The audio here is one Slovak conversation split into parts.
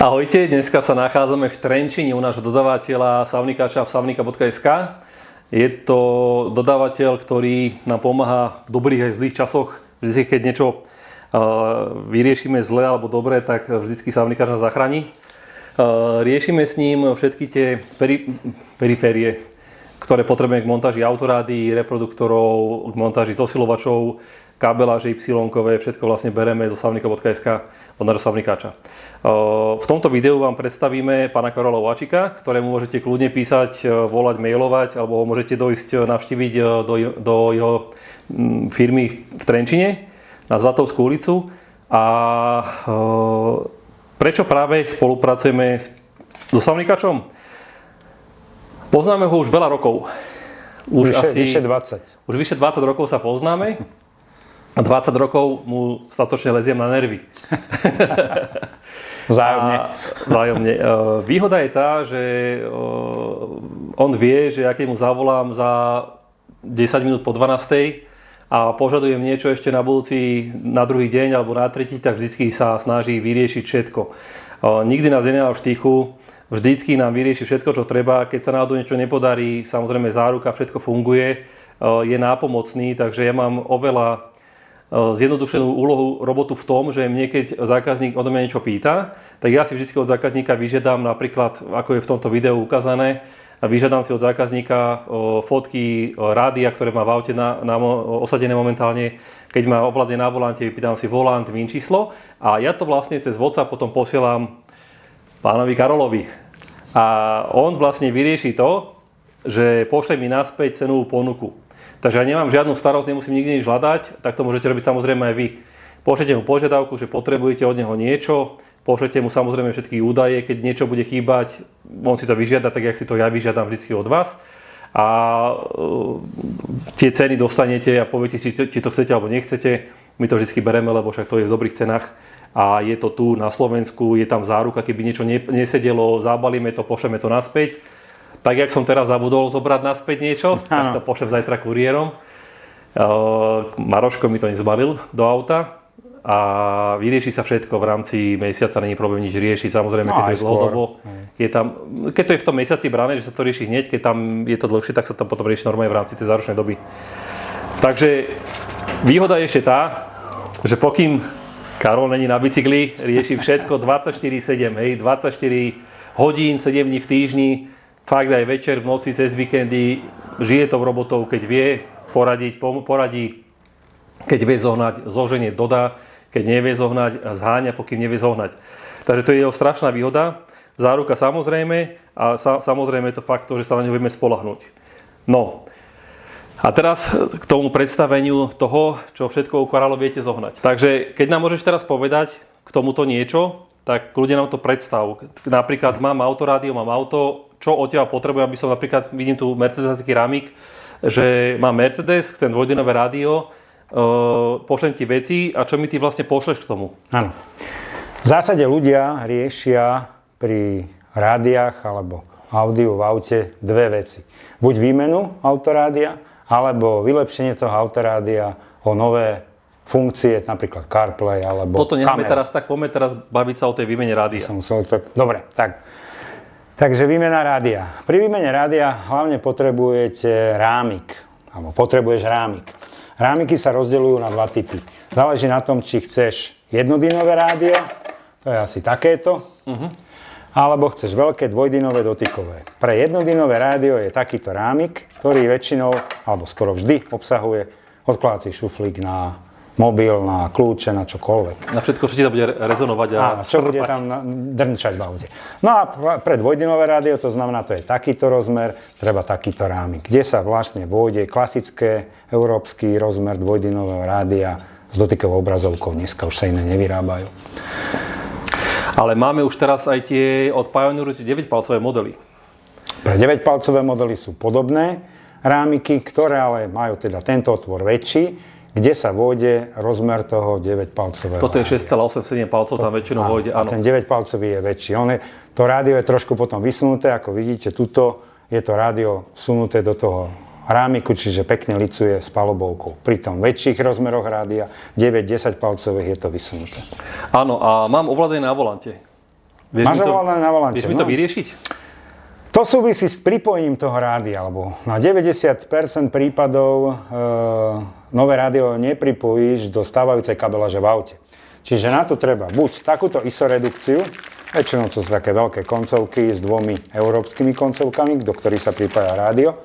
Ahojte, dneska sa nachádzame v Trenčíne u nášho dodávateľa Savnikača v savnika.sk. Je to dodávateľ, ktorý nám pomáha v dobrých aj v zlých časoch. Vždy, keď niečo vyriešime zle alebo dobre, tak vždycky Savnikač nás zachráni. Riešime s ním všetky tie periférie, ktoré potrebujeme k montáži autorádií, reproduktorov, k montáži zosilovačov, kabeláže Y-kové, všetko vlastne bereme zo savnika.sk od nášho Savnikača. V tomto videu vám predstavíme pána Karola Váčika, ktorému môžete kľudne písať, volať, mailovať, alebo ho môžete dojsť navštíviť do jeho firmy v Trenčine na Zlatovskú ulicu. A prečo práve spolupracujeme so Savnikačom? Poznáme ho už veľa rokov. Vyše 20. Už vyše 20 rokov sa poznáme. A 20 rokov mu statočne leziem na nervy. Vzájomne. Výhoda je tá, že on vie, že ja keď mu zavolám za 10 minút po 12 a požadujem niečo ešte na druhý deň alebo na tretí, tak vždycky sa snaží vyriešiť všetko. Nikdy nás nenechá v štychu, vždycky nám vyrieši všetko, čo treba. Keď sa náhodou niečo nepodarí, samozrejme záruka, všetko funguje, je nápomocný, takže ja mám oveľa zjednodušenú robotu v tom, že mne keď zákazník odo mňa niečo pýta, tak ja si vždy od zákazníka vyžiadam napríklad, ako je v tomto videu ukázané, vyžiadam si od zákazníka fotky rádia, ktoré má v aute osadené momentálne. Keď má ovládne na volante, vypýtam si volant, VIN číslo a ja to vlastne cez WhatsApp potom posielam pánovi Karolovi. A on vlastne vyrieši to, že pošle mi naspäť cenovú ponuku. Takže ja nemám žiadnu starosť, nemusím nikde nič hľadať, tak to môžete robiť samozrejme aj vy. Pošlete mu požiadavku, že potrebujete od neho niečo, pošlete mu samozrejme všetky údaje, keď niečo bude chýbať, on si to vyžiada, tak jak si to ja vyžiadam vždycky od vás. A tie ceny dostanete a poviete, či to chcete alebo nechcete. My to vždycky bereme, lebo však to je v dobrých cenách. A je to tu na Slovensku, je tam záruka, keby niečo nesedelo, zabalíme to, pošleme to naspäť. Tak, jak som teraz zabudol zobrať naspäť niečo, tak to pošlem zajtra kuriérom. Maroško mi to nezbalil do auta a vyrieši sa všetko v rámci mesiaca, není problém nič riešiť. Samozrejme, keď to je dlhodobo, keď to je v tom mesiaci brané, že sa to rieši hneď, keď tam je to dlhšie, tak sa to potom rieši normálne v rámci tej záručnej doby. Takže výhoda je ešte tá, že pokým Karol není na bicykli, rieši všetko 24/7, 24 hodín, 7 dní v týždni, fakt aj večer, v noci, cez víkendy, žije to v robotov, keď vie poradiť, poradí, keď vie zohnať, zoženie, dodá, keď nevie zohnať, zháňa, pokým nevie zohnať. Takže to je jeho strašná výhoda, záruka samozrejme a samozrejme je to fakt to, že sa na ňu vieme spoľahnúť. No a teraz k tomu predstaveniu toho, čo všetko u Karola viete zohnať. Takže keď nám môžeš teraz povedať k tomuto niečo, tak kľudne nám to predstav. Napríklad mám autorádio, mám auto, čo od teba potrebujem, aby som napríklad, vidím tu Mercedes keramik, že mám Mercedes, chcem dvojdinové rádio, pošlem ti veci a čo mi ty vlastne pošleš k tomu? Áno. V zásade ľudia riešia pri rádiách alebo audiu v aute dve veci. Buď výmenu autorádia, alebo vylepšenie toho autorádia o nové funkcie, napríklad CarPlay alebo toto necháme teraz, tak poďme teraz baviť sa o tej výmene rádia. Dobre, takže výmena rádia. Pri výmene rádia hlavne potrebujete rámik, alebo potrebuješ rámik. Rámiky sa rozdeľujú na dva typy. Záleží na tom, či chceš jednodinové rádio, to je asi takéto, alebo chceš veľké dvojdinové dotykové. Pre jednodinové rádio je takýto rámik, ktorý väčšinou, alebo skoro vždy obsahuje odkladací šuflík na mobil, na kľúče, na čokoľvek. Na všetko, čo ti tam bude rezonovať a čo bude tam drnčať v aute. No a pre dvojdinové rádio, to znamená, to je takýto rozmer, treba takýto rámik, kde sa vlastne vôjde klasické európsky rozmer dvojdinového rádia s dotykovou obrazovkou. Dneska už sa iné nevyrábajú. Ale máme už teraz aj tie od Pioneeru 9-palcové modely. Pre 9-palcové modely sú podobné rámiky, ktoré ale majú teda tento otvor väčší, kde sa vôjde rozmer toho 9-palcového. Toto je 6,87 palcov, tam väčšinou vôjde, áno. A ten 9-palcový je väčší. To rádio je trošku potom vysunuté, ako vidíte, tuto je to rádio vsunuté do toho rámiku, čiže pekne licuje s palubovkou. Pri tom väčších rozmeroch rádia, 9-10 palcových, je to vysunuté. Áno, a mám ovládanie na volante. Máš ovládané na volante. Vieš mi to vyriešiť? To súvisí s pripojením toho rádia, lebo na 90% prípadov nové rádio nepripojíš do stávajúcej kabeláže v aute. Čiže na to treba buď takúto ISO redukciu, väčšinou to sú také veľké koncovky s 2 európskymi koncovkami, do ktorých sa pripája rádio,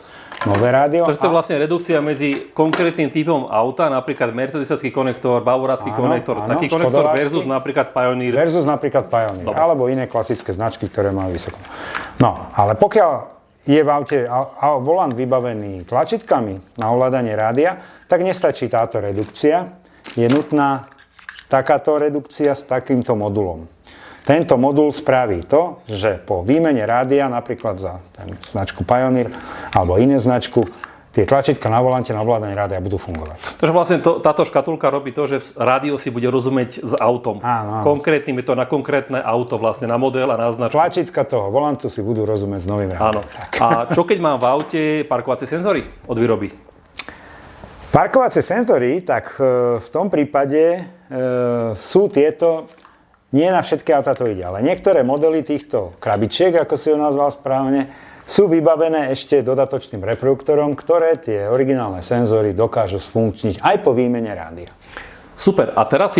nové rádio. Takže to je vlastne redukcia medzi konkrétnym typom auta, napríklad mercedesacký konektor, bavorácky konektor, taký konektor versus napríklad Pioneer. Versus napríklad Pioneer, alebo iné klasické značky, ktoré majú vysoko. No, ale pokiaľ je v aute volant vybavený tlačítkami na ovládanie rádia, tak nestačí táto redukcia. Je nutná takáto redukcia s takýmto modulom. Tento modul spraví to, že po výmene rádia, napríklad za značku Pioneer alebo inú značku, tie tlačítka na volante na ovládanie rádia budú fungovať. Takže vlastne táto škatulka robí to, že rádio si bude rozumieť s autom. Áno. Konkrétnym je to na konkrétne auto, vlastne na model a na značku. Tlačítka toho volantu si budú rozumieť s novým rádiom. Áno. A čo keď mám v aute parkovacie senzory od výroby? Parkovacie senzory, tak v tom prípade sú tieto. Nie na všetky autá to ide, ale niektoré modely týchto krabičiek, ako si ho nazval správne, sú vybavené ešte dodatočným reproduktorom, ktoré tie originálne senzory dokážu sfunkčniť aj po výmene rádia. Super. A teraz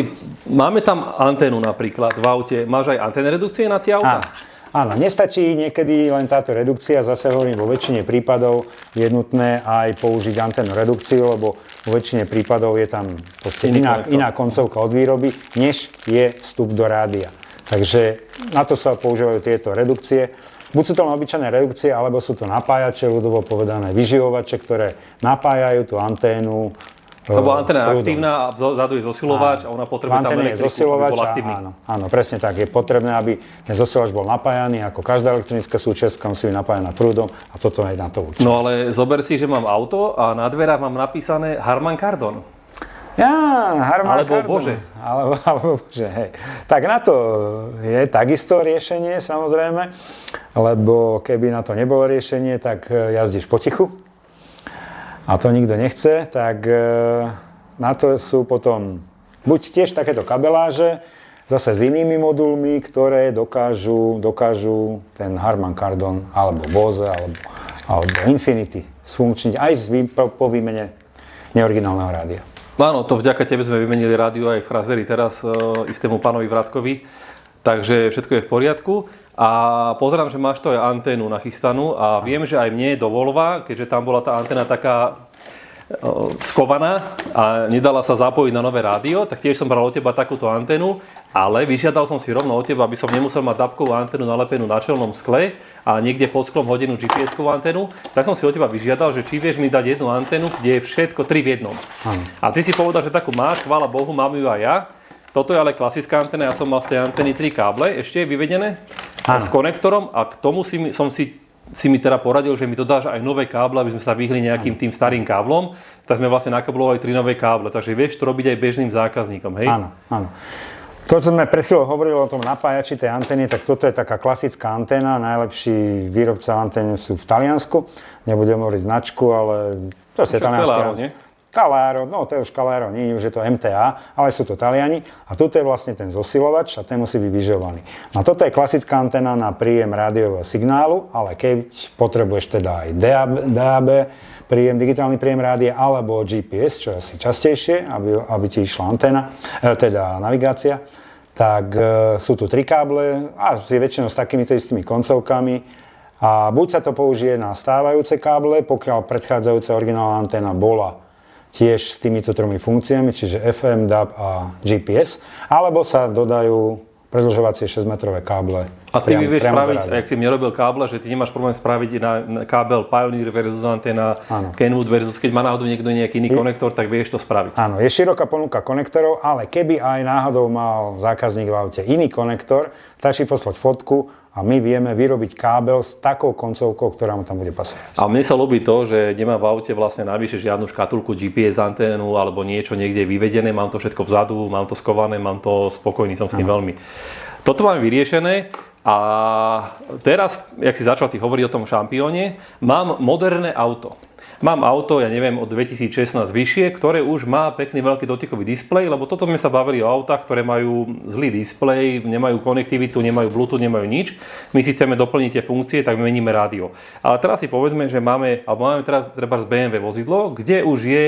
máme tam anténu napríklad v aute. Máš aj anténne redukcie na tie autá? Áno, nestačí niekedy len táto redukcia, zase hovorím, vo väčšine prípadov je nutné aj použiť anténnu redukciu, lebo vo väčšine prípadov je tam iná koncovka od výroby, než je vstup do rádia. Takže na to sa používajú tieto redukcie. Buď sú to obyčajné redukcie, alebo sú to napájače, ľudovo povedané vyživovače, ktoré napájajú tú anténu. Lebo anténa je aktívna a vzadu je zosilovač a ona potrebuje tam elektriku, aby bol aktívny. Áno, presne tak. Je potrebné, aby ten zosilovač bol napájaný, ako každá elektronická súčiastka musí byť napájaná prúdom a toto je na to určené. No ale zober si, že mám auto a na dverách mám napísané Harman Kardon. Harman Kardon. Alebo Bože, hej. Tak na to je takisto riešenie, samozrejme, lebo keby na to nebolo riešenie, tak jazdíš potichu. A to nikto nechce, tak na to sú potom buď tiež takéto kabeláže, zase s inými modulmi, ktoré dokážu ten Harman Kardon, alebo Bose, alebo Infinity sfunkčniť aj po výmene neoriginálneho rádia. Áno, to vďaka tebe sme vymenili rádio aj v Frazeri teraz istému pánovi Vratkovi, takže všetko je v poriadku. A pozerám, že máš to aj anténu nachystanú a viem, že aj mne do Volva, keďže tam bola tá anténa taká skovaná a nedala sa zapojiť na nové rádio, tak tiež som bral od teba takúto anténu, ale vyžiadal som si rovno od teba, aby som nemusel mať dabkovú anténu nalepenú na čelnom skle a niekde pod sklom hodenú GPS-kovú anténu, tak som si od teba vyžiadal, že či vieš mi dať jednu anténu, kde je všetko 3 v jednom. A ty si povedal, že takú máš, chvála Bohu, mám ju aj ja. Toto je ale klasická anténa, ja som mal z tej antény 3 káble, ešte je vyvedené s konektorom a k tomu si mi teda poradil, že mi dodáš aj nové káble, aby sme sa vyhli nejakým tým starým káblom, tak sme vlastne nakablovali 3 nové káble, takže vieš to robiť aj bežným zákazníkom, hej? Áno. To, čo sme pred chvíľou hovorili o tom napájači tej antény, tak toto je taká klasická anténa, najlepší výrobca antén sú v Taliansku, nebudem hovoriť značku, ale to je talianská. Calaro, no to je už Calaro, nie už je to MTA, ale sú to Taliani. A tuto je vlastne ten zosilovač a ten musí byť vyživovaný. No toto je klasická anténa na príjem rádiového signálu, ale keď potrebuješ teda aj DAB, digitálny príjem rádia, alebo GPS, čo je asi častejšie, aby ti išla anténa, teda navigácia, tak sú tu 3 káble a je väčšinou s takýmito istými koncovkami. A buď sa to použije na stávajúce káble, pokiaľ predchádzajúca originálna anténa bola tiež s týmito 3 funkciami, čiže FM, DAB a GPS, alebo sa dodajú predĺžovacie 6-metrové káble. A ty vieš spraviť, ak si nerobil káble, že ty nemáš problém spraviť na kábel Pioneer versus anténa Kenwood versus keď má náhodou niekto nejaký iný konektor, tak vieš to spraviť. Áno, je široká ponuka konektorov, ale keby aj náhodou mal zákazník v aute iný konektor, stačí poslať fotku a my vieme vyrobiť kábel s takou koncovkou, ktorá mu tam bude pasovať. A mne sa ľúbi to, že nemám v aute vlastne navyše žiadnu škatulku GPS anténu alebo niečo niekde vyvedené, mám to všetko vzadu, mám to skované, mám to spokojný, som s tým veľmi. Toto mám vyriešené a teraz, jak si začal ty hovoriť o tom šampióne, mám moderné auto. mám auto, ja neviem, od 2016 vyššie, ktoré už má pekný veľký dotykový displej, lebo toto sme sa bavili o autách, ktoré majú zlý displej, nemajú konektivitu, nemajú Bluetooth, nemajú nič. My si chceme doplniť tie funkcie, tak meníme rádio. Ale teraz si povedzme, že máme teraz treba z BMW vozidlo, kde už je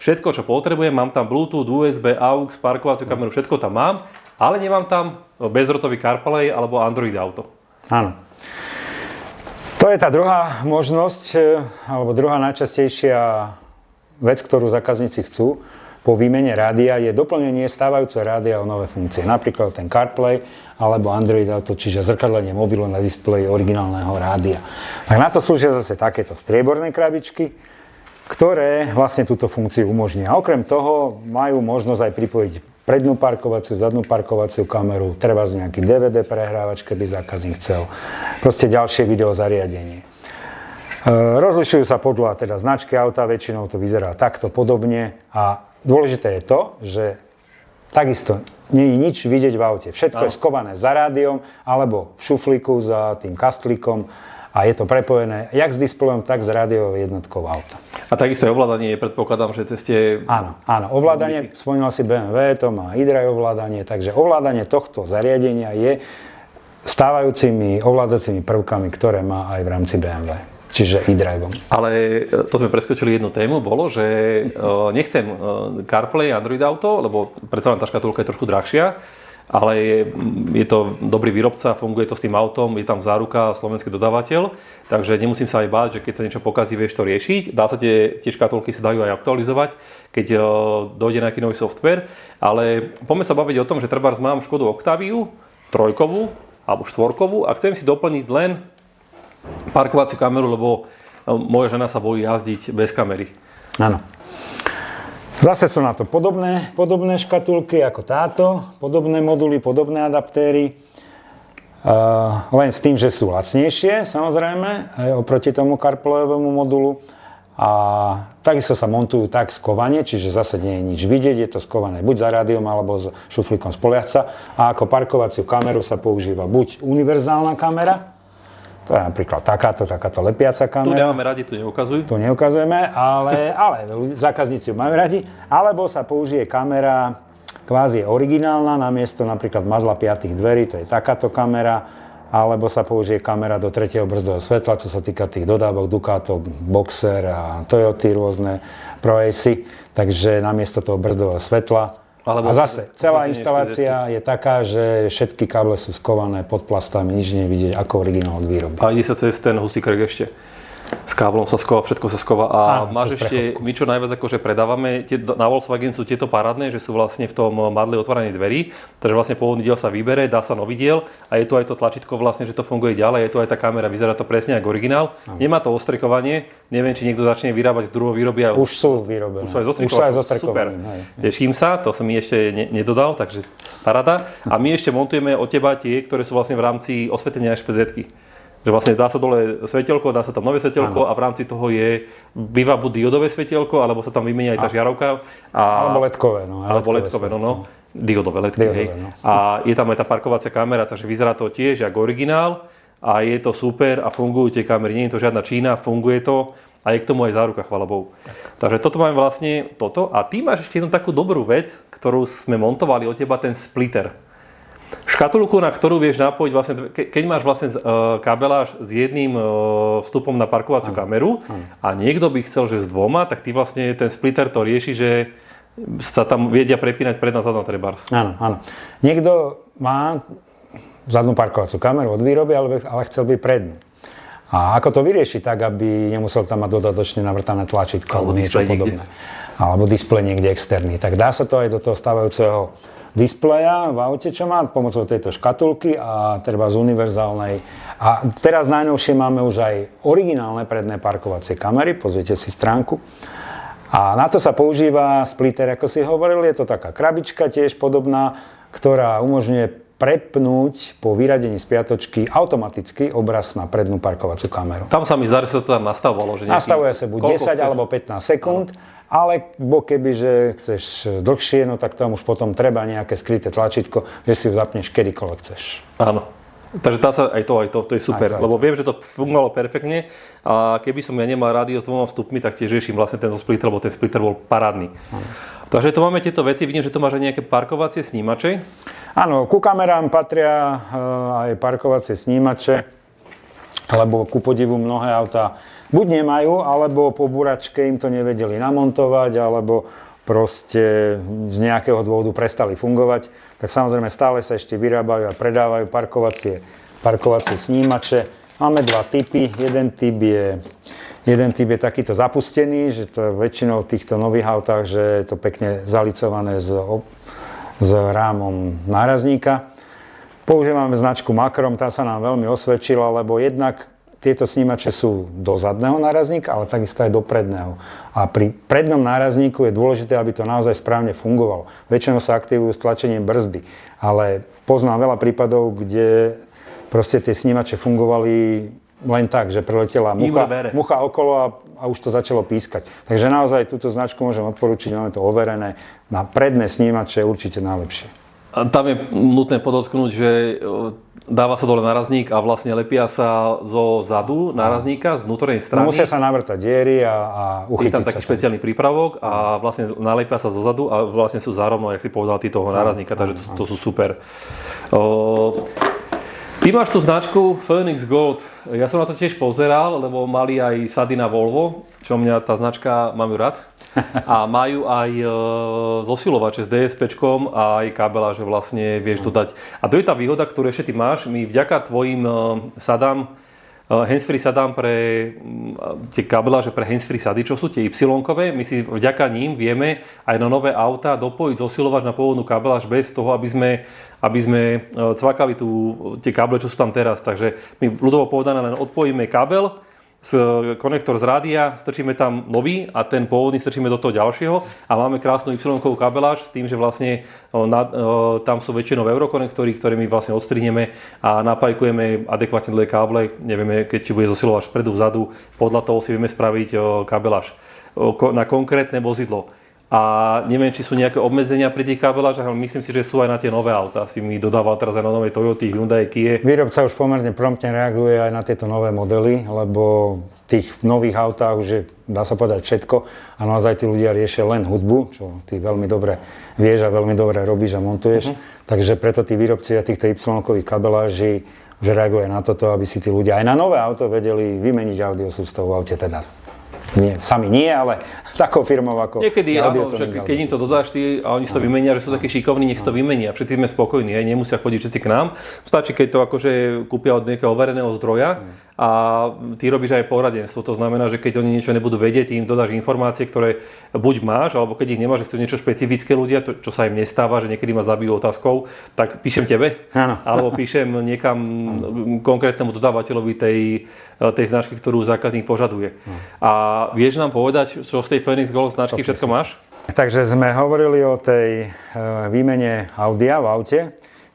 všetko, čo potrebujem, mám tam Bluetooth, USB, AUX, parkovaciu kameru, všetko tam mám, ale nemám tam bezdrôtový CarPlay alebo Android Auto. Áno. To je tá druhá možnosť, alebo druhá najčastejšia vec, ktorú zákazníci chcú po výmene rádia, je doplnenie stávajúceho rádia o nové funkcie. Napríklad ten CarPlay alebo Android Auto, čiže zrkadlenie mobilu na displeji originálneho rádia. Tak na to slúžia zase takéto strieborné krabičky, ktoré vlastne túto funkciu umožnia. Okrem toho majú možnosť aj pripojiť prednú parkovaciu, zadnú parkovaciu kameru, treba z nejaký DVD prehrávač, keby zákazník chcel. Proste ďalšie videozariadenie. Rozlišujú sa podľa teda značky auta, väčšinou to vyzerá takto podobne a dôležité je to, že takisto nie je nič vidieť v aute. Všetko je skované za rádiom alebo v šuflíku za tým kastlíkom a je to prepojené jak s displejom, tak s rádiovou jednotkou auta. A takisto aj ovládanie, predpokladám, že cez tie... Áno, ovládanie, spomínal si BMW, to má iDrive ovládanie, takže ovládanie tohto zariadenia je stávajúcimi ovládacími prvkami, ktoré má aj v rámci BMW, čiže iDriveom. Ale to sme preskočili jednu tému, bolo, že nechcem CarPlay, Android Auto, lebo predsa len tá škatulka je trošku drahšia, ale je to dobrý výrobca, funguje to s tým autom, je tam záruka, slovenský dodávateľ, takže nemusím sa aj báť, že keď sa niečo pokazí, vieš to riešiť. Dá sa tie škatulky sa dajú aj aktualizovať, keď dojde nejaký nový software, ale poďme sa baviť o tom, že trebárs mám Škodu Octaviu, trojkovú alebo štvorkovú a chcem si doplniť len parkovaciu kameru, lebo moja žena sa bojí jazdiť bez kamery. Áno. Zase sú na to podobné škatulky ako táto, podobné moduly, podobné adaptéry, len s tým, že sú lacnejšie, samozrejme, aj oproti tomu CarPlayovému modulu. A takisto sa montujú tak skovanie, čiže zase nie je nič vidieť, je to skované buď za rádiom alebo s šuflíkom spoliačca. A ako parkovaciu kameru sa používa buď univerzálna kamera, to je napríklad takáto lepiaca kamera. Tu nemáme radi, tu neukazujú. Tu neukazujeme, ale zákazníci ju majú radi. Alebo sa použije kamera kvázi originálna, namiesto napríklad madla 5 dverí, to je takáto kamera. Alebo sa použije kamera do tretieho brzdového svetla, čo sa týka tých dodávok Ducato, Boxer a Toyoty rôzne Pro AC. Takže namiesto toho brzdového svetla. A zase, celá inštalácia je taká, že všetky káble sú skované pod plastami, nič nevidieť ako originál od výroby. A ide sa cez ten husí krk ešte. S káblom sa skova, všetko sa skova. A áno, máš ešte, my čo najviac akože predávame, na Volkswagen sú tieto parádne, že sú vlastne v tom madle otváranej dverí, takže vlastne pôvodný diel sa vybere, dá sa nový diel a je tu aj to tlačítko vlastne, že to funguje ďalej, je tu aj tá kamera, vyzerá to presne ako originál. Nemá to ostrekovanie, neviem, či niekto začne vyrábať z druhého výroby. Už sú vyrobené. Už sú aj zostrikované. Super. Teším sa, to som mi ešte nedodal, takže paráda. A my ešte montujeme od teba tie, ktoré sú vlastne v rámci osvetlenia špezetky. Že vlastne dá sa dole svetelko, dá sa tam nové svetelko a v rámci toho býva buď diodové svetelko, alebo sa tam vymenia aj tá žiarovka. Alebo ledkové. Alebo ledkové, diodové ledky. A je tam aj tá parkovacia kamera, takže vyzerá to tiež ako originál a je to super a fungujú tie kamery. Nie je to žiadna Čína, funguje to a je k tomu aj záruka, chvála Bohu. Takže toto máme vlastne toto. A ty máš ešte jednu takú dobrú vec, ktorú sme montovali od teba, ten splitter. Škatulku, na ktorú vieš napojiť vlastne, keď máš vlastne kabeláž s jedným vstupom na parkovaciu kameru a niekto by chcel, že s dvoma, tak ty vlastne ten splitter to rieši, že sa tam vedia prepínať predná zadná trebárs. Áno. Niekto má zadnú parkovaciu kameru od výroby, ale chcel by prednú. A ako to vyrieši tak, aby nemusel tam mať dodatočne navrtané tlačítko alebo niečo podobné. Alebo displej niekde externý. Tak dá sa to aj do toho stávajúceho displeja v aute, čo má pomocou tejto škatulky a treba z univerzálnej. A teraz najnovšie máme už aj originálne predné parkovacie kamery, pozrite si stránku. A na to sa používa splitter, ako si hovoril, je to taká krabička tiež podobná, ktorá umožňuje prepnúť po vyradení spiatočky automaticky obraz na prednú parkovaciu kameru. Tam sa mi zdá, že sa to tam nastavovalo. Že nastavuje sa buď 10 alebo 15 sekúnd. Ale kebyže chceš dlhšie, no tak tam už potom treba nejaké skryté tlačítko, že si ho zapneš kedykoľvek chceš. Áno. Takže tá sa aj to je super, Aj to. lebo viem, že to fungovalo perfektne a keby som ja nemal rádio s 2 vstupmi, tak tiež riešim vlastne tento splitter, lebo ten splitter bol parádny. Takže tu máme tieto veci, vidím, že tu máš aj nejaké parkovacie snímače. Áno, ku kamerám patria aj parkovacie snímače, lebo ku podivu mnohé autá buď nemajú, alebo po buračke im to nevedeli namontovať, alebo proste z nejakého dôvodu prestali fungovať, tak samozrejme stále sa ešte vyrábajú a predávajú parkovacie snímače. Máme 2 typy. Jeden typ je takýto zapustený, že to je väčšinou v týchto nových autách, že je to pekne zalicované s rámom nárazníka. Používame značku Macrom, tá sa nám veľmi osvedčila, lebo jednak tieto snímače sú do zadného nárazníka, ale takisto aj do predného. A pri prednom nárazníku je dôležité, aby to naozaj správne fungovalo. Väčšinou sa aktivujú s tlačením brzdy, ale poznám veľa prípadov, kde proste tie snímače fungovali len tak, že preletela mucha okolo a už to začalo pískať. Takže naozaj túto značku môžem odporúčiť, máme to overené. Na predné snímače určite najlepšie. A tam je nutné podotknúť, že dáva sa dole nárazník a vlastne lepia sa zo zadu nárazníka, z vnútornej strany. No musia sa navrtať diery a uchytiť sa. Je tam taký špeciálny prípravok a vlastne nalepia sa zo zadu a vlastne sú zárovno, jak si povedal, toho nárazníka, takže to sú super. Ty máš tú značku Phoenix Gold. Ja som na to tiež pozeral, lebo mali aj sady na Volvo, čo mňa tá značka, mám ju rád. A majú aj zosilovače s DSPčkom a aj kabeláže vlastne vieš dodať. A to je tá výhoda, ktorú ešte ty máš. My vďaka tvojim sadám, handsfree sadám pre tie kabeláže pre handsfree sady, čo sú tie Y-kové, my si vďaka ním vieme aj na nové auta dopojiť zosilovač na pôvodnú kabeláž bez toho, aby sme cvakali tie káble, čo sú tam teraz. Takže my ľudovo povedané len odpojíme kábel, konektor z rádia, strčíme tam nový a ten pôvodný strčíme do toho ďalšieho a máme krásnu Y-kovú kabeláž s tým, že vlastne tam sú väčšinou eurokonektory, ktoré my vlastne odstrihneme a napajkujeme adekvátne dlhé káble. Nevieme, keď či bude zosilovač vpredu, vzadu, podľa toho si vieme spraviť kabeláž na konkrétne vozidlo. A neviem, či sú nejaké obmedzenia pri tých kabelážach, ale myslím si, že sú aj na tie nové autá. Si mi dodával teraz aj na nové Toyota, Hyundai, Kia. Výrobca už pomerne promptne reaguje aj na tieto nové modely, lebo v tých nových autách už je, dá sa povedať, všetko a naozaj tí ľudia riešia len hudbu, čo ty veľmi dobre vieš a veľmi dobre robíš a montuješ. Takže preto tí výrobcovia týchto Y-kových kabeláží už reagujú na toto, aby si tí ľudia aj na nové auto vedeli vymeniť audiosústavu v aute teda. Nie, sami nie, ale takou firmou ako... Niekedy áno, že keď im to dodáš ty a oni si to vymenia, že sú také šikovní, nech si to vymenia. Všetci sme spokojní, nemusia chodiť všetci k nám. Stačí, keď to akože kúpia od nejakého overeného zdroja a ty robíš aj poradenstvo. To znamená, že keď oni niečo nebudú vedieť, ty im dodáš informácie, ktoré buď máš, alebo keď ich nemáš, že chcú niečo špecifické ľudia, to, čo sa im nestáva, že niekedy ma zabijú otázkou, tak píšem tebe, alebo píšem niekam konkrétnemu dodávateľovi tej značky, ktorú zákazník požaduje. A vieš nám povedať, čo z tej Phoenix Gold značky všetko máš? Takže sme hovorili o tej výmene audia v aute,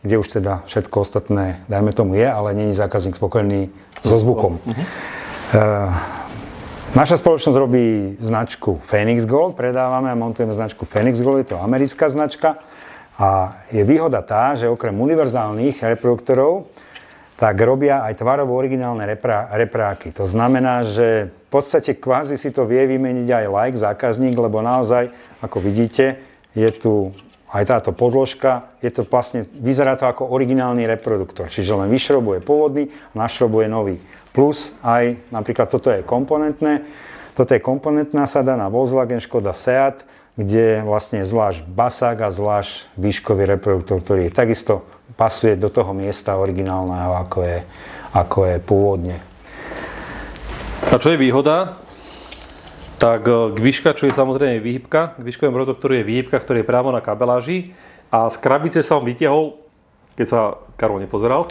kde už teda všetko ostatné, dajme tomu je, ale není zákazník spokojný so zvukom. Naša spoločnosť robí značku Phoenix Gold, predávame a montujeme značku Phoenix Gold, je to americká značka a je výhoda tá, že okrem univerzálnych reproduktorov tak robia aj tvarovo originálne repráky. To znamená, že v podstate kvázi si to vie vymeniť aj like, zákazník, lebo naozaj, ako vidíte, je tu aj táto podložka, je to vlastne, vyzerá to ako originálny reproduktor, čiže len vyšrobuje pôvodný a našrobuje nový. Plus aj, napríklad toto je komponentné, toto je komponentná sada na Volkswagen, Škoda, Seat, kde vlastne je zvlášť basák a zvlášť výškový reproduktor, ktorý takisto pasuje do toho miesta originálneho, ako je pôvodne. A čo je výhoda? Tak k výškaču je samozrejme výhybka. K výškovému reproduktoru je výhybka, ktorý je právo na kabeláži. A z krabice som vyťahol, keď sa Karol nepozeral,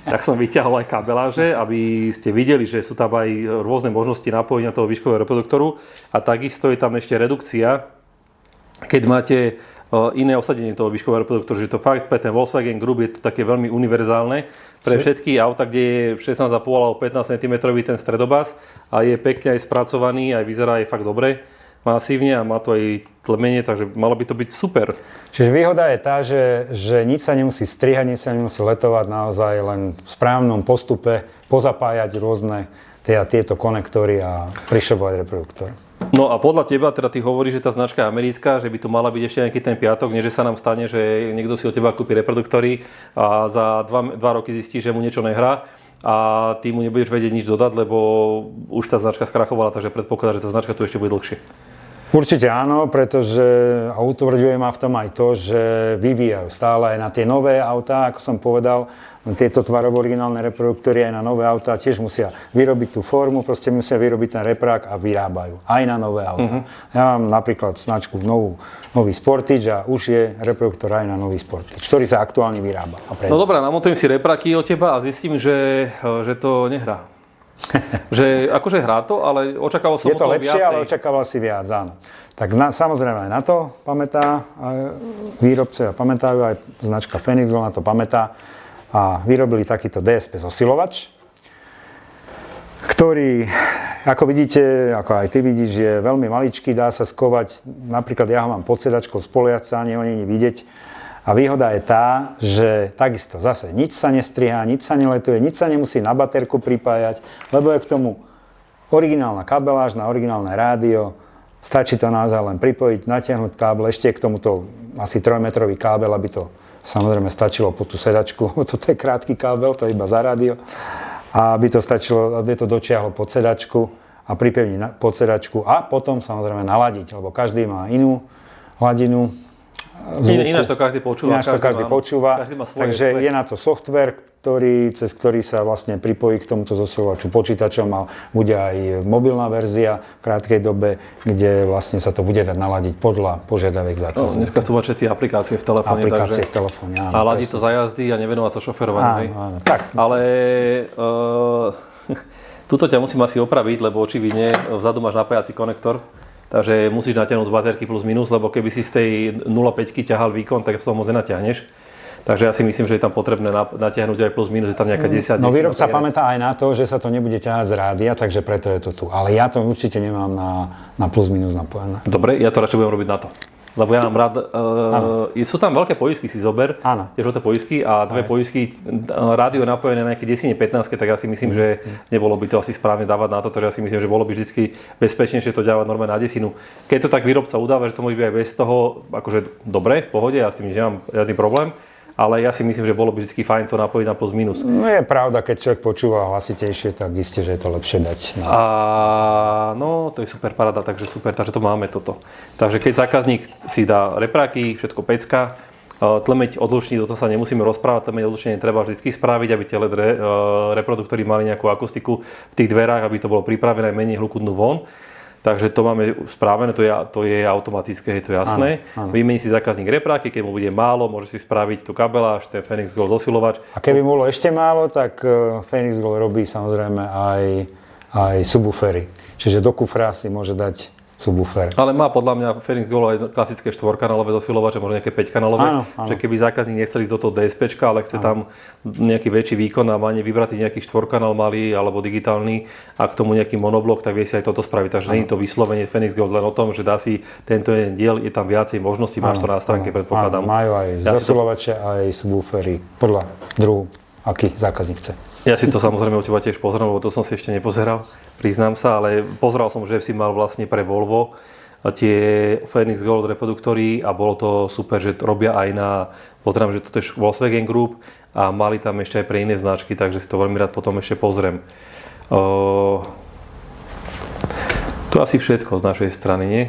tak som vyťahol aj kabeláže, aby ste videli, že sú tam aj rôzne možnosti napojenia toho výškového reproduktoru. A takisto je tam ešte redukcia, keď máte iné osadenie toho výškového reproduktoru, že to fakt pre ten Volkswagen Group je to také veľmi univerzálne pre všetky auta, kde je 16,5 alebo 15 cm ten stredobás a je pekne aj spracovaný, aj vyzerá aj fakt dobre. masívne a má to aj tlmenie, takže malo by to byť super. Čiže výhoda je tá, že nič sa nemusí strihať, nič sa nemusí letovať, naozaj len v správnom postupe pozapájať rôzne tieto konektory a prišľobovať reproduktor. No a podľa teba, teda ty hovoríš, že tá značka je americká, že by tu mala byť ešte nejaký ten piatok, nie že sa nám stane, že niekto si od teba kúpi reproduktory a za 2 roky zistí, že mu niečo nehrá a ty mu nebudeš vedieť nič dodať, lebo už tá značka skrachovala, takže predpokladá, že tá značka tu ešte bude dlhšie. Určite áno, pretože utvrďuje ma v tom aj to, že vyvíjajú stále aj na tie nové autá, ako som povedal, tieto tvarovo originálne reproduktory aj na nové autá tiež musia vyrobiť tú formu, proste musia vyrobiť ten reprák a vyrábajú aj na nové autá. Ja mám napríklad značku nový Sportage a už je reproduktor aj na nový Sportage, ktorý sa aktuálne vyrába. No dobré, namontujem si repráky od teba a zistím, že to nehrá. Že akože hrá to, ale očakával som je od toho to lepšie, viacej. ale očakával si viac, áno. Tak samozrejme aj na to pamätá, výrobcovia pamätajú, aj značka Phoenix Gold na to pamätá a vyrobili takýto DSP zosilovač, ktorý, ako vidíte, ako aj ty vidíš, je veľmi maličký, dá sa skovať, napríklad ja ho mám pod sedačkou, spoliať sa, ani ho není vidieť. A výhoda je tá, že takisto zase nič sa nestrihá, nič sa neletuje, nič sa nemusí na baterku pripájať, lebo je k tomu originálna kabeláž na originálne rádio. Stačí to naozaj len pripojiť, natiahnuť kábel, ešte k tomuto asi 3-metrový kábel, aby to samozrejme stačilo po tú sedačku, toto je krátky kábel, to je iba za rádio. A aby to stačilo, aby to dočiahlo pod sedačku a pripevniť pod sedačku a potom samozrejme naladiť, lebo každý má inú hladinu zvuku. Ináč to každý počúva. Každý má svoje. Takže je na to software, cez ktorý sa vlastne pripojí k tomuto zosilovaču počítačom a bude aj mobilná verzia v krátkej dobe, kde vlastne sa to bude dať naladiť podľa požiadaviek zákazníka. Dneska sú všetci aplikácie v telefóne. Aplikácie v telefóne, áno. A ladí to za jazdy a nevenovať sa šoferovaniu. Áno, tak. Ale tuto ťa musím asi opraviť, lebo očividne vzadu máš napájací konektor. Takže musíš natiahnuť z baterky plus minus, lebo keby si z tej 0,5 ťahal výkon, tak sa ho moc nenatiahneš. Takže ja si myslím, že je tam potrebné natiahnuť aj plus minus, je tam nejaká 10. No výrobca pamätá aj na to, že sa to nebude ťahať z rádia, takže preto je to tu. Ale ja to určite nemám na plus minus napojené. Dobre, ja to radšej budem robiť na to. Lebo ja mám rád, sú tam veľké poisky, si zober, tie žlté poisky a dve poisky, rádio napojené na nejaké 10-15, tak ja si myslím, že nebolo by to asi správne dávať na to, takže ja si myslím, že bolo by vždy bezpečnejšie to dávať normálne na 10. Keď to tak výrobca udáva, že to môže byť aj bez toho, akože dobre, v pohode, ja s tým nemám žiadny problém. Ale ja si myslím, že bolo by vždy fajn to napojiť na plus minus. No je pravda, keď človek počúva hlasitejšie, tak isté, že je to lepšie dať. No to je super paráda, takže super, takže to máme toto. Takže keď zákazník si dá repráky, všetko pecka, tlmeť odlučník, toto sa nemusíme rozprávať, tlmeť odlučník treba vždy spraviť, aby tie LED reproduktory mali nejakú akustiku v tých dverách, aby to bolo pripravené, menej hluku dnu von. Takže to máme spravené, to je automatické, je to jasné. Vymení si zákazník repráky, keď mu bude málo, môže si spraviť tú kabeláž, ten Phoenix Gold zosilovač. A keby bolo ešte málo, tak Phoenix Gold robí samozrejme aj subwoofery. Čiže do kufra si môže dať subwoofer. Ale má podľa mňa Phoenix Gold aj klasické 4-kanálové zosilovače, možno nejaké 5-kanálové. Že keby zákazník nechcel ísť do toho DSPčka, ale chce tam nejaký väčší výkon a má vybrať nejaký 4-kanál malý alebo digitálny a k tomu nejaký monoblok, tak vie si aj toto spraviť. Takže nie je to vyslovene Phoenix Gold len o tom, že dá si tento jeden diel, je tam viacej možností, máš to na stránke, predpokladám. Majú aj zosilovače, aj subwoofery podľa druhu, aký zákazník chce. Ja si to samozrejme u teba tiež pozriem, lebo to som si ešte nepozeral, priznám sa, ale pozeral som, že si mal vlastne pre Volvo tie Phoenix Gold reproduktory a bolo to super, že robia aj na, pozerám, že to je Volkswagen Group a mali tam ešte aj pre iné značky, takže si to veľmi rád potom ešte pozriem. To asi všetko z našej strany, nie?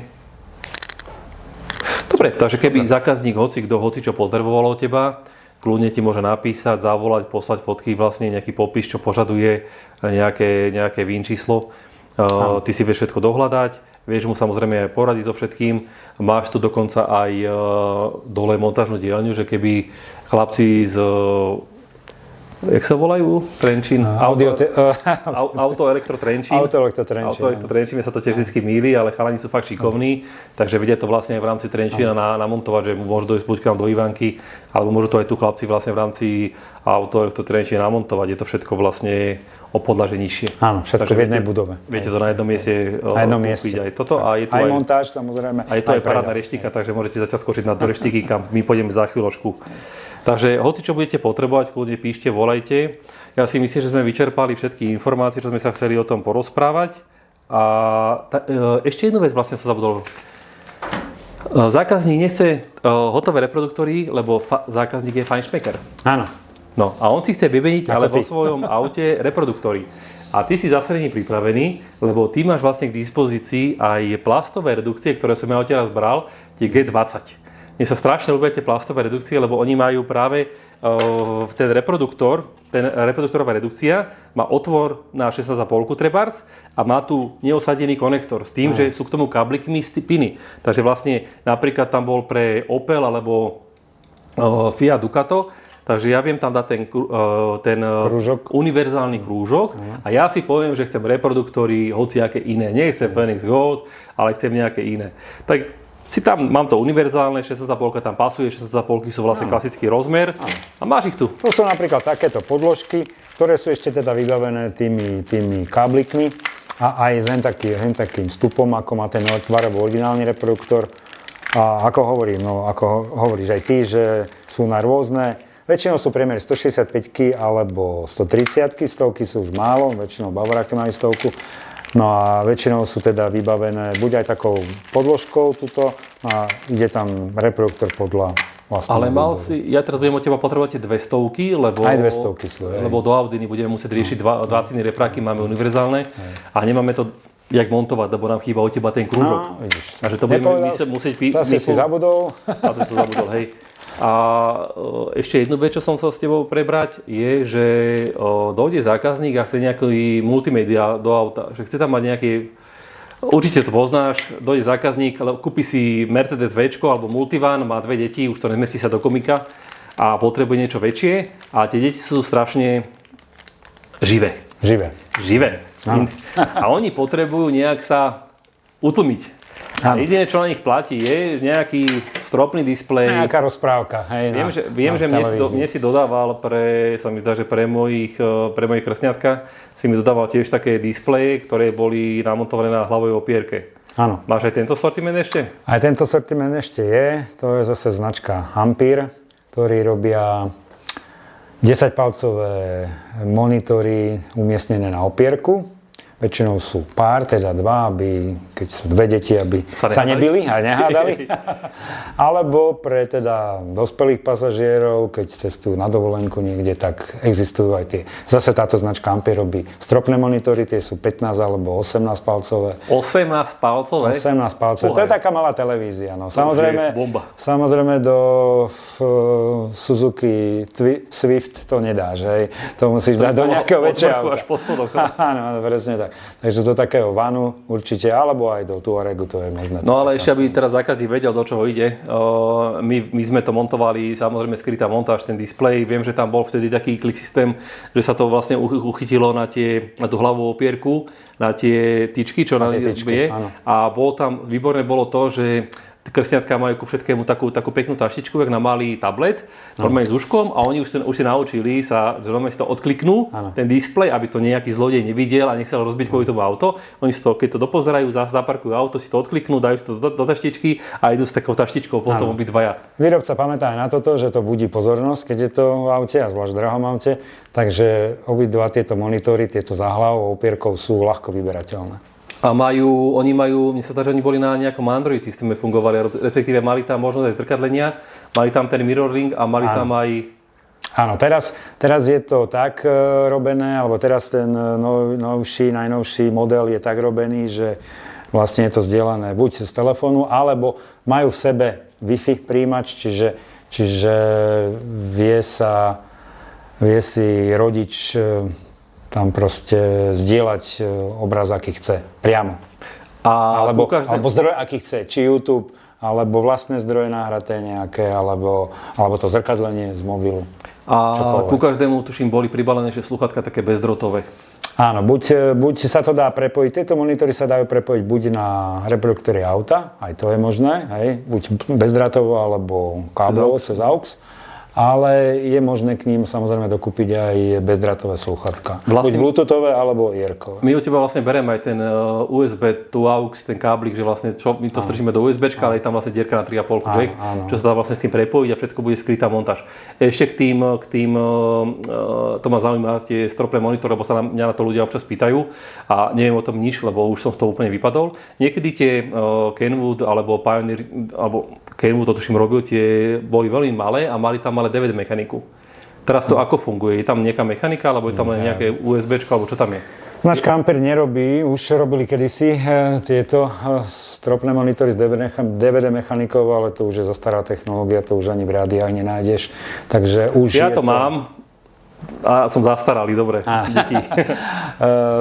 Dobre, takže keby zákazník hocičo potreboval od teba, kľudne ti môže napísať, zavolať, poslať fotky, vlastne nejaký popis, čo požaduje, nejaké VIN číslo. Ty si vieš všetko dohľadať, vieš mu samozrejme aj poradiť so všetkým. Máš tu dokonca aj dole montážnu dielňu, že keby chlapci z Jak sa volajú? Trenčín. Auto Elektro Trenčín. Auto Elektro Trenčín, mne sa to tiež vždy mýli, ale chalani sú fakt šikovní, takže vedia to vlastne aj v rámci Trenčína namontovať, že môžu dojsť buď k nám do Ivanky, alebo môžu to aj tu chlapci vlastne v rámci Auto Elektro Trenčín namontovať. Je to všetko vlastne o podlaže nižšie. Áno, všetko v jednej budove. Viete to na jednom mieste kúpiť aj toto. A je tu aj montáž, samozrejme. A je to aj parádna reštika, takže môžete začať skočiť na do reštiky, kam my pôjdeme za chvíľočku. Takže hoci čo budete potrebovať, kľudne píšte, volajte. Ja si myslím, že sme vyčerpali všetky informácie, čo sme sa chceli o tom porozprávať. A ešte jednu vec vlastne sa zabudol. Zákazník nechce hotové reproduktory, lebo zákazník je fajnšmeker. Áno. No a on si chce vybeniť, ale vo svojom aute reproduktory. A ty si zase není pripravený, lebo ty máš vlastne k dispozícii aj plastové redukcie, ktoré som ja odtiaľ bral, tie G20. Mne sa strašne ľúbia tie plastové redukcie, lebo oni majú práve ten reproduktorová redukcia má otvor na 16,5 trebárs a má tu neosadený konektor s tým, že sú k tomu kablikmi piny. Takže vlastne napríklad tam bol pre Opel alebo Fiat Ducato, takže ja viem tam dať ten univerzálny krúžok a ja si poviem, že chcem reproduktory hociaké iné. Nechcem Phoenix Gold, ale chcem nejaké iné. Tak si tam, mám to univerzálne, 16,5 tam pasuje, 16,5 sú vlastne klasický rozmer a máš ich tu. To sú napríklad takéto podložky, ktoré sú ešte teda vybavené tými káblikmi a aj s takým vstupom, ako má ten tvarovo originálny reproduktor. A ako hovoríš aj ty, že sú na rôzne, väčšinou sú priemer 165 alebo 130, stovky sú už málo, väčšinou Bavoráky majú stovku. No a väčšinou sú teda vybavené buď aj takou podložkou tuto a ide tam reproduktor podľa vlastného. Ale ja teraz budem od teba potrebovať tie 200, lebo aj 200 sú. Lebo do Audiny budeme musieť riešiť dva ceny repráky, máme univerzálne a nemáme to jak montovať, lebo nám chýba od teba ten krúžok. No, vidíš. Takže to budeme musieť Zase si zabudol. Zase som zabudol, hej. A ešte jednu vec, čo som chcel s tebou prebrať, je, že dojde zákazník a chce nejaký multimédia do auta, že chce tam mať nejaký, určite to poznáš, dojde zákazník, kúpi si Mercedes V alebo Multivan, má 2 deti, už to nemestí sa do komika a potrebuje niečo väčšie a tie deti sú strašne živé. A oni potrebujú nejak sa utlmiť. A jediné, čo na nich platí, je nejaký stropný displej. Nejaká rozprávka. Hej, viem, že mne si dodával sa mi zdá, že pre mojich krsňatka si mi dodával tiež také displeje, ktoré boli namontované na hlavovej opierke. Áno. Máš aj tento sortiment ešte? Aj tento sortiment ešte je. To je zase značka Ampere, ktorí robia 10-palcové monitory umiestnené na opierku. Väčšinou sú pár, teda 2, aby, keď sú 2 deti, aby sa nebili a nehádali. Alebo pre teda dospelých pasažierov, keď cestujú na dovolenku niekde, tak existujú aj tie. Zase táto značka Ampere robí stropné monitory, tie sú 15 alebo 18 palcové. 18 palcové? 18 palcové. To je taká malá televízia. No. Samozrejme do Suzuki Swift to nedáš. Hej. To musíš dať do nejakého väčšieho auta. Až po schodoch. Áno, presne tak. Takže do takého vanu určite, alebo aj do Tuaregu to je možné. No ale ešte, aby teraz zákazník vedel, do čoho ide. My sme to montovali, samozrejme skrytá montáž, ten displej. Viem, že tam bol vtedy taký klik systém, že sa to vlastne uchytilo na tú hlavovú opierku, na tie tyčky, čo na je. A výborné bolo to, že krsňatka majú ku všetkému takú peknú taštičku, jak na malý tablet, normálne s uškom a oni už si naučili sa, že normálne si to odkliknú, ten displej, aby to nejaký zlodej nevidel a nechcel rozbiť kvôli tomu auto. Oni si to, keď to dopozerajú, zase zaparkujú auto, si to odkliknú, dajú si to do taštičky a idú s takou taštičkou potom obidvaja. Výrobca pamätá aj na toto, že to budí pozornosť, keď je to v aute a zvlášť v drahom aute, takže obidva tieto monitory, tieto za hlavou opierkou sú ľahko vyberateľné. A mne sa zdá, že oni boli na nejakom Android systéme fungovali, respektíve mali tam možnosť aj zrkadlenia, mali tam ten mirroring a mali tam aj... Áno, teraz je to tak robené, alebo teraz ten najnovší model je tak robený, že vlastne je to zdieľané buď z telefónu, alebo majú v sebe Wi-Fi príjimač, čiže vie si rodič tam proste zdieľať obraz, aký chce, priamo. Alebo zdroj, aký chce, či YouTube, alebo vlastné zdroje nahraté nejaké, alebo to zrkadlenie z mobilu. A ku každému, tuším, boli pribalené ešte slúchatka také bezdrotové. Áno, buď sa to dá prepojiť, tieto monitory sa dajú prepojiť buď na reproduktory auta, aj to je možné, hej, buď bezdrátovo alebo káblovo cez AUX. Ale je možné k ním samozrejme dokúpiť aj bezdrátové slúchatka. Buď bluetoothové alebo earkové. My od teba vlastne bereme aj ten USB to AUX, ten káblik, že vlastne my to strčíme do USBčka, ale je tam vlastne dierka na 3,5 jack, čo sa dá vlastne s tým prepojiť a všetko bude skrytá montáž. Ešte k tým to ma zaujíma, tie stropné monitory, lebo sa mňa na to ľudia občas pýtajú a neviem o tom nič, lebo už som z toho úplne vypadol. Niekedy tie Kenwood alebo Pioneer, alebo Kenwood to tuším robil, tie boli veľmi malé a mali tam ale DVD mechaniku. Teraz to ako funguje? Je tam nejaká mechanika, alebo je tam len nejaké USBčko, alebo čo tam je? Značka Ampere nerobí, už robili kedysi tieto stropné monitory s DVD mechanikou, ale to už je zastará technológia, to už ani v rádiách nenájdeš. Takže už ja to mám a som zastaralý, dobre. Díky.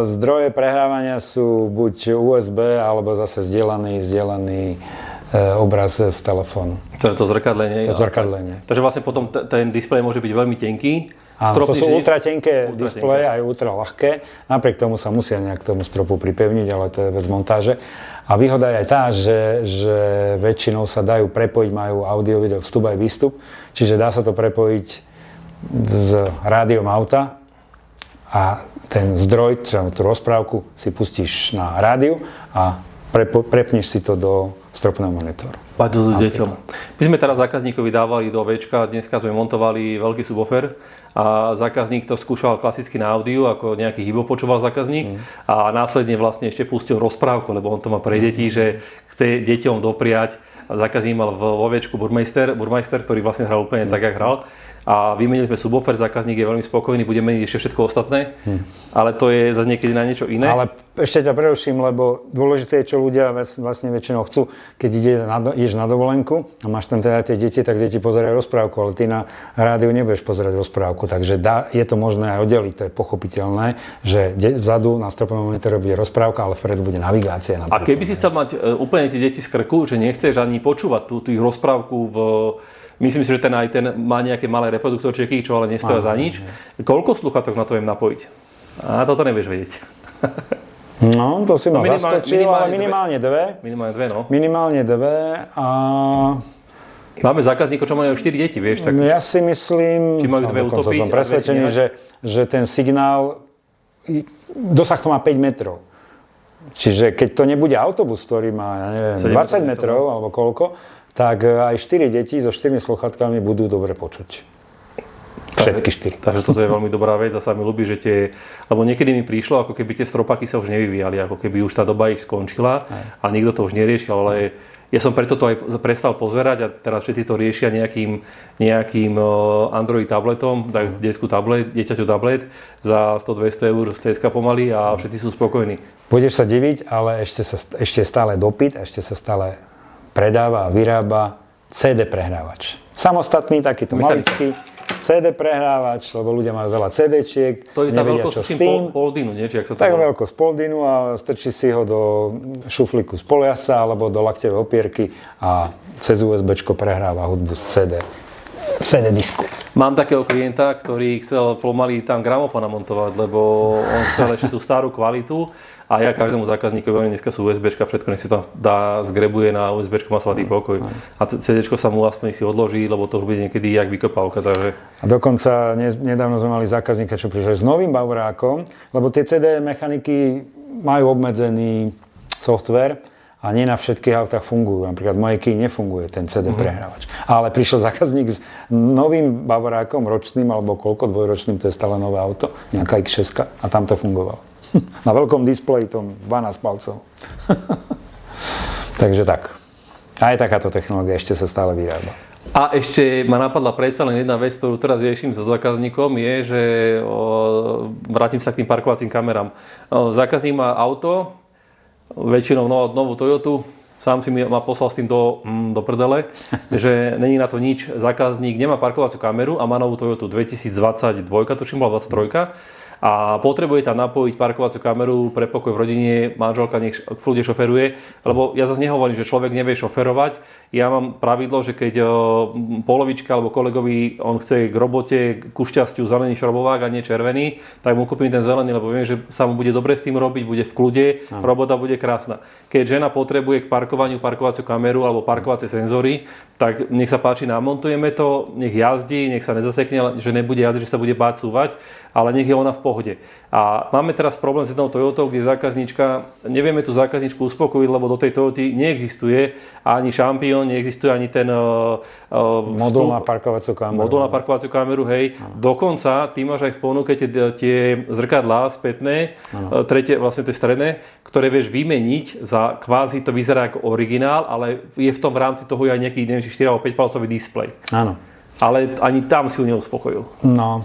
Zdroje prehrávania sú buď USB, alebo zase zdieľaný obraz z telefónu. To zrkadlenie. To zrkadlenie. Takže vlastne potom ten displej môže byť veľmi tenký. Áno, to sú ultratenké displeje, aj ultra ľahké. Napriek tomu sa musia nejak k tomu stropu pripevniť, ale to je bez montáže. A výhoda je aj tá, že väčšinou sa dajú prepojiť, majú audio, video, vstup aj výstup. Čiže dá sa to prepojiť s rádiom auta a ten zdroj, čiže tú rozprávku si pustíš na rádiu a prepneš si to do stropného monitoru. Paď s deťom. My sme teraz zákazníkovi dávali do Včka, dneska sme montovali veľký subwoofer a zákazník to skúšal klasicky na audiu, ako nejaký hybo počúval zákazník a následne vlastne ešte pustil rozprávku, lebo on to má pre deti, že chce deťom dopriať. Zákazník mal vo Včku Burmeister, ktorý vlastne hral úplne tak, jak hral. A vymenili sme subwoofer, zákazník je veľmi spokojný, bude meniť ešte všetko ostatné, ale to je zase niekedy na niečo iné. Ale ešte ťa preruším, lebo dôležité je, čo ľudia vlastne väčšinou chcú. Keď ideš na dovolenku a máš tam teda tie deti, tak deti pozerajú rozprávku, ale ty na rádiu nebudeš pozerať rozprávku, takže je to možné aj oddeliť, to je pochopiteľné, že vzadu na stropnom monitore bude rozprávka, ale vpredu bude navigácia. A keby si chcel mať úplne tie deti z krku, že nechceš ani počúvať tú ich rozprávku myslím si, že ten má nejaké malé reproduktorčeky, čo ale nestoja za nič. Koľko sluchatok na to viem napojiť? A toto nevieš vedieť. No, to si ma zaskočil, ale minimálne dve. Minimálne dve, no. Minimálne dve a... Máme zákazníkov, čo majú 4 deti, vieš? Tak... Ja si myslím, či majú dve utopiť, som presvedčený, že ten signál, dosah to má 5 metrov. Čiže keď to nebude autobus, ktorý má, ja neviem, 20 metrov alebo koľko, tak aj 4 deti so 4 sluchatkami budú dobre počuť. Všetky 4. Takže toto je veľmi dobrá vec a sa mi ľúbi, že lebo niekedy mi prišlo, ako keby tie stropaky sa už nevyvíjali, ako keby už tá doba ich skončila a nikto to už neriešil, ale ja som preto to aj prestal pozerať a teraz všetci to riešia nejakým Android tabletom, dajú dieťaťu tablet za 100-200 eur z Teska pomaly a všetci sú spokojní. Budeš sa diviť, ale ešte stále dopyt, ešte sa stále predáva a vyrába CD prehrávač. Samostatný, takýto maličký CD prehrávač, lebo ľudia majú veľa CD-čiek, to je tá nevedia čo s tým. Poldinu, nie? Či ak sa to tak veľkosť Poldinu a strčí si ho do šuflíku z poliasca alebo do lakťovej opierky a cez USBčko prehráva hudbu z CD disku. Mám takého klienta, ktorý chcel pomaly tam gramofón namontovať, lebo on chcel ešte tú starú kvalitu. A ja každému zákazníkovi, dneska sú USBčka, všetko nech si tam dá, zgrebuje na USBčko, má svatý pokoj. A CDčko sa mu aspoň si odloží, lebo to už bude niekedy jak vykopávka. Takže... A dokonca nedávno sme mali zákazníka, čo prišiel s novým bavorákom, lebo tie CD mechaniky majú obmedzený software a nie na všetkých autách fungujú. Napríklad v mojej Kii nefunguje ten CD prehrávač. Ale prišiel zákazník s novým bavorákom, ročným alebo koľko, dvojročným, to je stále nové auto, nejaká X6 a tam to fungovalo. Na veľkom displeji, tom 12 palcov. Takže tak. Aj takáto technológia ešte sa stále vyrába. A ešte ma napadla predsa len jedna vec, ktorú teraz riešim so zákazníkom, je, že vrátim sa k tým parkovacím kamerám. Zákazník má auto, väčšinou novú Toyotu, sám si ma poslal s tým do prdele, že není na to nič. Zákazník nemá parkovaciu kameru a má novú Toyotu 2022, tuším bola 23. a potrebuje tam napojiť parkovaciu kameru pre pokoj v rodine, manželka nech v kľude šoferuje, lebo ja zase nehovorím, že človek nevie šoferovať. Ja mám pravidlo, že keď polovička alebo kolegovi on chce k robote, ku šťastiu zelený šrobovák a nie červený, tak mu kúpim ten zelený, lebo viem, že sa mu bude dobre s tým robiť, bude v kľude, robota bude krásna. Keď žena potrebuje k parkovaniu parkovaciu kameru alebo parkovacie senzory, tak nech sa páči, namontujeme to, nech jazdí, nech sa nezasekne, že nebude jazdiť, že sa bude báť súvať, ale nech je ona v pohode. A máme teraz problém s jednou Toyotou, kde zákazníčka, nevieme tú zákazníčku uspokojiť, lebo do tej Toyoty neexistuje ani šampión, neexistuje ani ten modul na parkovaciu kameru. Modul na parkovaciu kameru, hej. Dokonca ty máš aj v ponuke tie zrkadlá spätné, tretie, vlastne tie stredné, ktoré vieš vymeniť za kvázi, to vyzerá ako originál, ale je v tom v rámci toho aj nejaký, neviem, 4 alebo 5 palcový displej. Áno. Ale ani tam si ju neuspokojil. No,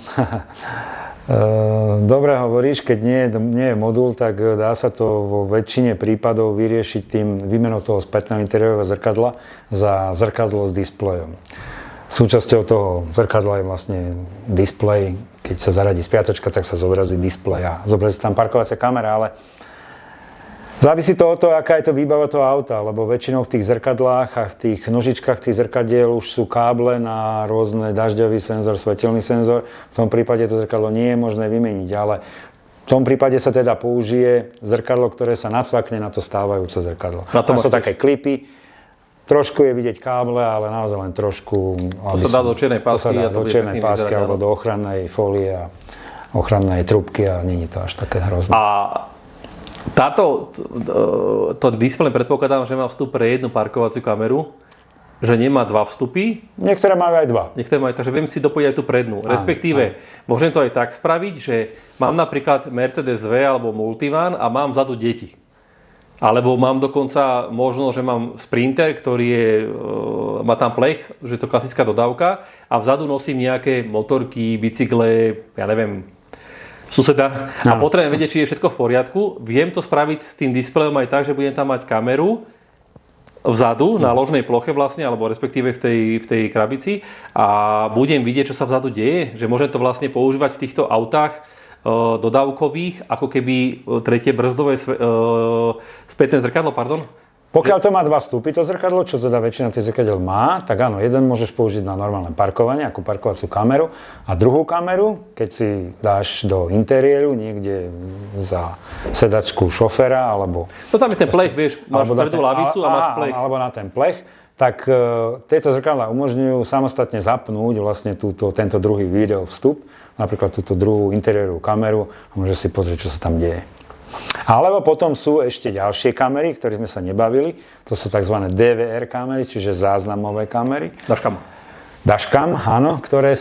dobre hovoríš, keď nie je modul, tak dá sa to vo väčšine prípadov vyriešiť tým výmenou toho spätného interiérového zrkadla za zrkadlo s displejom. Súčasťou toho zrkadla je vlastne displej. Keď sa zaradí spiatočka, tak sa zobrazí displej a zobrazí tam parkovacia kamera, ale závisí to od toho, aká je to výbava toho auta, lebo väčšinou v tých zrkadlách a v tých nožičkách tých zrkadiel už sú káble na rôzne dažďový senzor, svetelný senzor. V tom prípade to zrkadlo nie je možné vymeniť, ale v tom prípade sa teda použije zrkadlo, ktoré sa nacvakne na to stávajúce zrkadlo. Tam sú také klipy, trošku je vidieť káble, ale naozaj len trošku. To sa dá do čiernej pásky a to bude pekne vyzerať. Alebo do ochrannej fólie a ochrannej trúbky a nie je to až také hrozné. To displej predpokladám, že má vstup pre jednu parkovaciu kameru, že nemá dva vstupy. Niektoré majú aj dva. Niektoré majú, takže viem si dopojiť aj tú prednú. Respektíve, môžem to aj tak spraviť, že mám napríklad Mercedes V alebo Multivan a mám vzadu deti. Alebo mám dokonca možno, že mám Sprinter, ktorý má tam plech, že je to klasická dodávka a vzadu nosím nejaké motorky, bicykle, ja neviem, suseda a potrebujem vedieť, či je všetko v poriadku. Viem to spraviť s tým displejom aj tak, že budem tam mať kameru vzadu, na ložnej ploche vlastne, alebo respektíve v tej krabici a budem vidieť, čo sa vzadu deje, že môžem to vlastne používať v týchto autách dodávkových, ako keby tretie brzdové spätné zrkadlo, pardon. Pokiaľ to má dva vstupy, to zrkadlo, čo teda väčšina tých zrkadiel má, tak áno, jeden môžeš použiť na normálne parkovanie, ako parkovaciu kameru a druhú kameru, keď si dáš do interiéru niekde za sedačku šoféra, alebo... No tam je ten plech, vieš, máš vpredu lavicu a máš plech. Alebo na ten plech, tak tieto zrkadlá umožňujú samostatne zapnúť vlastne tento druhý video vstup, napríklad túto druhú interiérovú kameru a môžeš si pozrieť, čo sa tam deje. Alebo potom sú ešte ďalšie kamery, ktoré sme sa nebavili. To sú tzv. DVR kamery, čiže záznamové kamery. Dashcam, áno, ktoré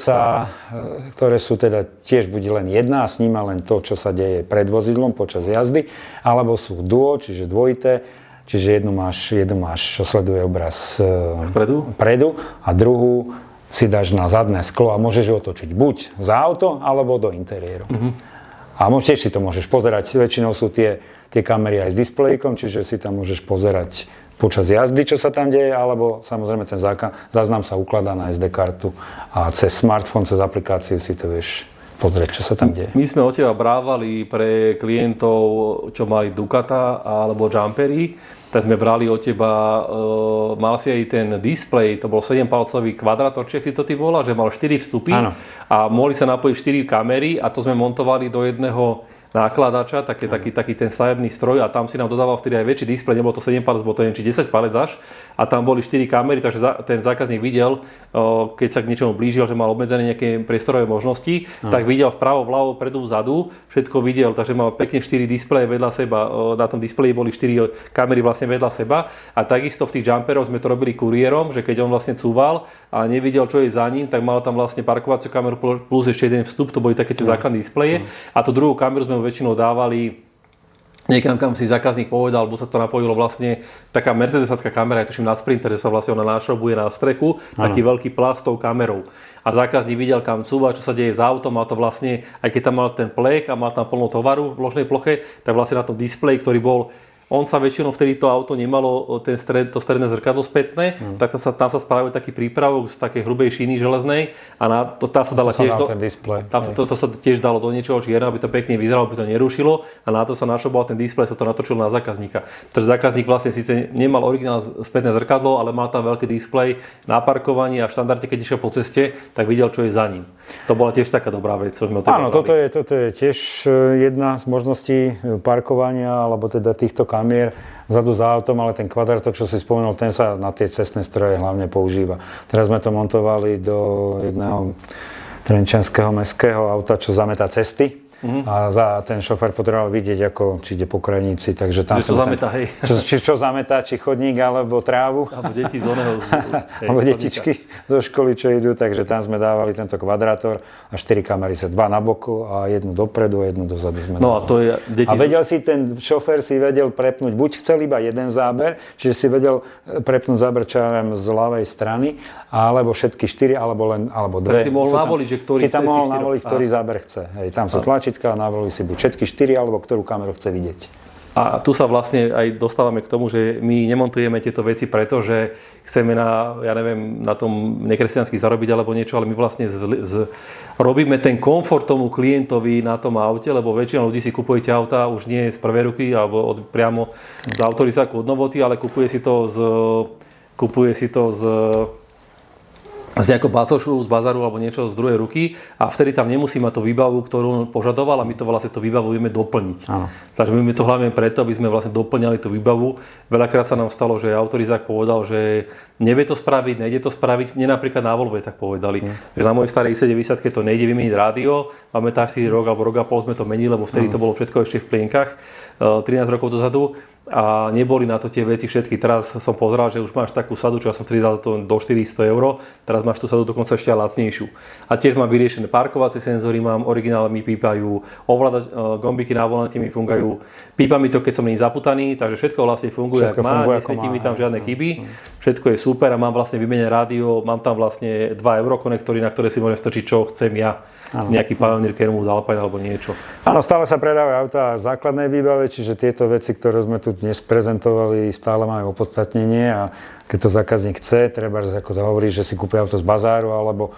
sú teda tiež buď len jedna a sníma len to, čo sa deje pred vozidlom počas jazdy, alebo sú duo, čiže dvojité, čiže jednu máš, čo sleduje obraz vpredu a druhú si dáš na zadné sklo a môžeš ju otočiť buď za auto, alebo do interiéru. A tiež si to môžeš pozerať, väčšinou sú tie kamery aj s displejkom, čiže si tam môžeš pozerať počas jazdy, čo sa tam deje, alebo samozrejme ten záznam sa ukladá na SD kartu a cez smartfón, cez aplikáciu si to vieš pozrieť, čo sa tam deje. My sme od teba brávali pre klientov, čo mali Ducata alebo Jumpery, tak sme brali od teba, mal si aj ten displej, to bol 7-palcový kvadratorček, si to ty volá, že mal 4 vstupy. Áno. A mohli sa napojiť 4 kamery a to sme montovali do jedného nákladača, taký ten stavebný stroj a tam si nám dodával vtedy aj väčší displej, nebolo to 7 palec, bolo to neviem, či 10 palec až a tam boli 4 kamery, takže ten zákazník videl, keď sa k niečomu blížil, že mal obmedzené nejaké priestorové možnosti, tak videl vpravo, vľavo, vpredu, vzadu, všetko videl, takže mal pekne 4 displeje vedľa seba, na tom displeji boli 4 kamery vlastne vedľa seba a takisto v tých jumperoch sme to robili kuriérom, že keď on vlastne cúval a nevidel, čo je za ním, tak mal tam vlastne parkovaciu kameru plus ešte jeden vstup, to boli také tie základné displeje a tú druhú kameru sme väčšinou dávali niekam, kam si zákazník povedal, buď sa to napojilo vlastne taká mercedesacká kamera, ja tuším na Sprinter, že sa vlastne ona našrobuje na strechu, taký veľký plast s tou kamerou. A zákazník videl, kam cúva, čo sa deje za autom, mal to vlastne, aj keď tam mal ten plech a mal tam plno tovaru v ložnej ploche, tak vlastne na tom displeji, ktorý bol on sa väčšinou vtedy to auto nemalo to stredné zrkadlo spätné, tak tam sa spravil taký prípravok z takej hrubej šíny železnej a tá sa dala tiež to sa tiež dalo do niečoho čierneho, aby to pekne vyzeralo, aby to nerušilo a na to sa našoboval ten displej, sa to natočilo na zákazníka. Takže zákazník vlastne síce nemal originál spätné zrkadlo, ale mal tam veľký displej na parkovaní a štandardne, keď išiel po ceste, tak videl, čo je za ním. To bola tiež taká dobrá vec, čo sme o tom Áno, toto je tiež jedna z možností parkovania, alebo teda týchto kamier vzadu za autom, ale ten kvadrátok, čo si spomenul, ten sa na tie cestné stroje hlavne používa. Teraz sme to montovali do jedného trenčianskeho mestského auta, čo zametá cesty. A ten šofér potreboval vidieť, ako či ide po krajnici, takže tam čo zametá, hej. Čo zametá, či chodník, alebo trávu. Alebo deti z oného. Alebo detičky zo školy, čo idú, takže tam sme dávali tento kvadrátor a 4 kamery sa, 2 na boku a jednu dopredu a jednu dozadu sme dávali. A to je deti. A vedel si, ten šofér si vedel prepnúť, buď chcel iba jeden záber, čiže si vedel prepnúť záber, čo ja viem, z ľavej strany, alebo všetky 4, alebo dve. Si mohol navoliť, že ktorý si tam mohol navoliť, ktorý záber chce. Hej, tam sú tlačítka a navolili si buď všetky 4, alebo ktorú kameru chce vidieť. A tu sa vlastne aj dostávame k tomu, že my nemontujeme tieto veci preto, že chceme na tom nekresťansky zarobiť alebo niečo, ale my vlastne robíme ten komfort tomu klientovi na tom aute, lebo väčšina ľudí si kupujete auta už nie z prvej ruky alebo priamo z autorizáku od Novoty, ale kupuje si to z nejakého bacošu, z bazaru alebo niečo z druhej ruky a vtedy tam nemusí mať tú výbavu, ktorú on požadoval a my to vlastne tú výbavu vieme doplniť. Áno. Takže my to hlavne preto, aby sme vlastne doplňali tú výbavu. Veľakrát sa nám stalo, že autorizák povedal, že nevie to spraviť, nejde to spraviť. Mne napríklad na Volve tak povedali, že na mojej starej X90 to nejde vymeniť rádio, pamätáš si rok alebo rok a pol sme to menili, lebo vtedy to bolo všetko ešte v plienkach, 13 rokov dozadu. A neboli na to tie veci všetky. Teraz som pozeral, že už máš takú sadu, čo ja som vtedy dal to do 400 €, teraz máš tú sadu dokonca ešte lacnejšiu. A tiež mám vyriešené parkovacie senzory, mám originál, mi pípajú, ovládač, gombiky na volante mi fungujú, pípa mi to, keď som není zaputaný, takže všetko vlastne funguje, ako má, nesvietí mi tam žiadne chyby, všetko je super a mám vlastne vymenené rádio, mám tam vlastne 2 eurokonektory, na ktoré si môžem strčiť, čo chcem ja. Nejaký Pioneer, Kenwood, Alpine alebo niečo. Áno, stále sa predávajú autá v základnej výbave, čiže tieto veci, ktoré sme tu dnes prezentovali, stále majú opodstatnenie a keď to zákazník chce, treba ako hovorí, že si kúpi auto z bazáru alebo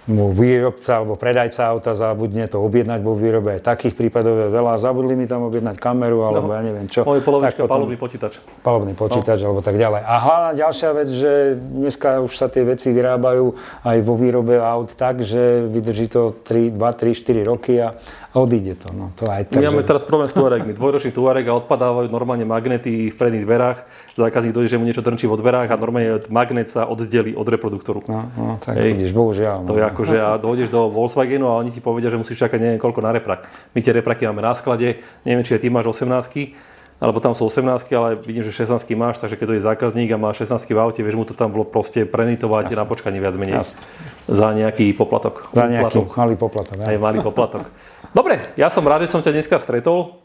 mu výrobca alebo predajca auta zabudne to objednať vo výrobe. Takých prípadov je veľa. Zabudli mi tam objednať kameru alebo ja neviem čo. Môj polovička, palubný počítač. Palubný počítač alebo tak ďalej. A hlavná ďalšia vec, že dneska už sa tie veci vyrábajú aj vo výrobe aut tak, že vydrží to 2, 3, 4 roky a odíde to. No, to aj tak, my máme teraz problém s Tuaregmi. Dvojročný Tuareg a odpadávajú normálne magnety v predných dverách. Zákazník dojde, že mu niečo drnčí vo dverách a normálne magnet sa oddelí od reproduktoru. No tak vidíš, bohužiaľ. To je akože a dojdeš do Volkswagenu a oni ti povedia, že musíš čakať neviem koľko na reprak. My tie repraky máme na sklade. Neviem, či aj ty máš 18, alebo tam sú 18, ale vidím, že 16 máš, takže keď je zákazník a má 16 v aute, vieš mu to tam proste prenitovať na počkanie viac menej. Za nejaký poplatok. Za nejaký malý poplatok. Aj malý poplatok. Dobre, ja som rád, že som ťa dneska stretol.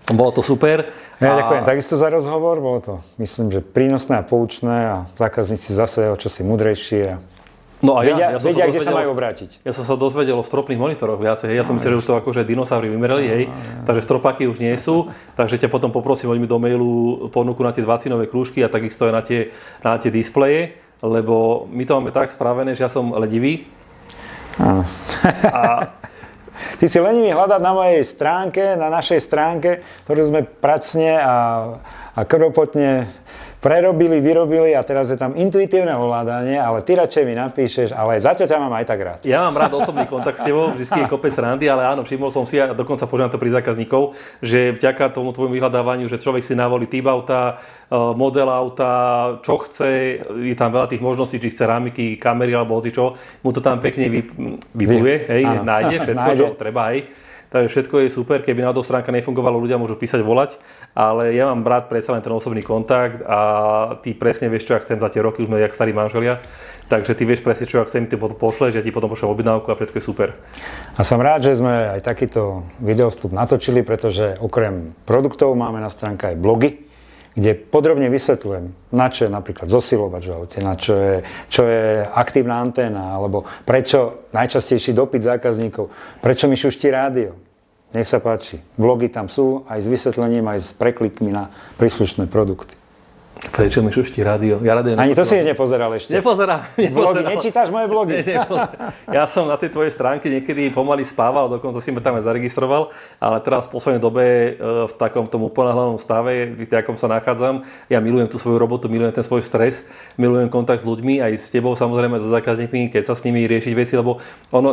Bolo to super. Ja ďakujem takisto za rozhovor. Bolo to, myslím, že prínosné a poučné a zákazníci zase o čosi múdrejšie. No a vedia, kde sa majú obrátiť. Ja som sa dozvedel o stropných monitoroch viacej. Ja som myslel, že už to akože dinosaury vymerali, hej. Takže stropáky už nie sú. Takže ťa potom poprosím, hoď mi do mailu ponuku na tie 20-nové krúžky a takisto aj na tie displeje, lebo my to máme tak spravené, že ja som lenivý. Áno. Ty si lenivý hľadať na mojej stránke, na našej stránke, ktorú sme pracne a krvopotne prerobili, vyrobili a teraz je tam intuitívne ovládanie, ale ty radšej mi napíšeš, ale zatiaľ ťa mám aj tak rád. Ja mám rád osobný kontakt s tebou, vždycky je kopec randy, ale áno, všimol som si a dokonca požiadam to pri zákazníkov, že vďaka tomu tvojmu vyhľadávaniu, že človek si navolí typ auta, model auta, čo chce, je tam veľa tých možností, či chce rámiky, kamery alebo hocičo, mu to tam pekne vypluje, nájde všetko, čo treba, hej. Takže všetko je super, keby náhodou stránka nefungovala, ľudia môžu písať, volať, ale ja mám rád predsa len ten osobný kontakt a ty presne vieš, čo ja chcem za tie roky, už sme jak starí manželia, takže ty vieš presne, čo ja chcem, ty potom pošleš, ja ti potom pošlem objednávku a všetko je super. A som rád, že sme aj takýto videostup natočili, pretože okrem produktov máme na stránke aj blogy, kde podrobne vysvetľujem, na čo je napríklad zosilovač v aute, na čo je aktívna anténa, alebo prečo najčastejší dopyt zákazníkov, prečo mi šuští rádio. nech sa páči. Blogy tam sú, aj s vysvetlením, aj s preklikmi na príslušné produkty. Prečo mi šuští rádio? Ja rádio Ani to si nepozeral ešte. Nepozerám. Blogy, nečítaš moje blogy? Ja som na tej tvojej stránke niekedy pomaly spával, dokonca si ma tam aj zaregistroval, ale teraz v poslednej dobe v takom tom uponáhlanom stave, v akom sa nachádzam, ja milujem tú svoju robotu, milujem ten svoj stres, milujem kontakt s ľuďmi, aj s tebou samozrejme, so zákazníkmi, keď sa s nimi riešiť veci, lebo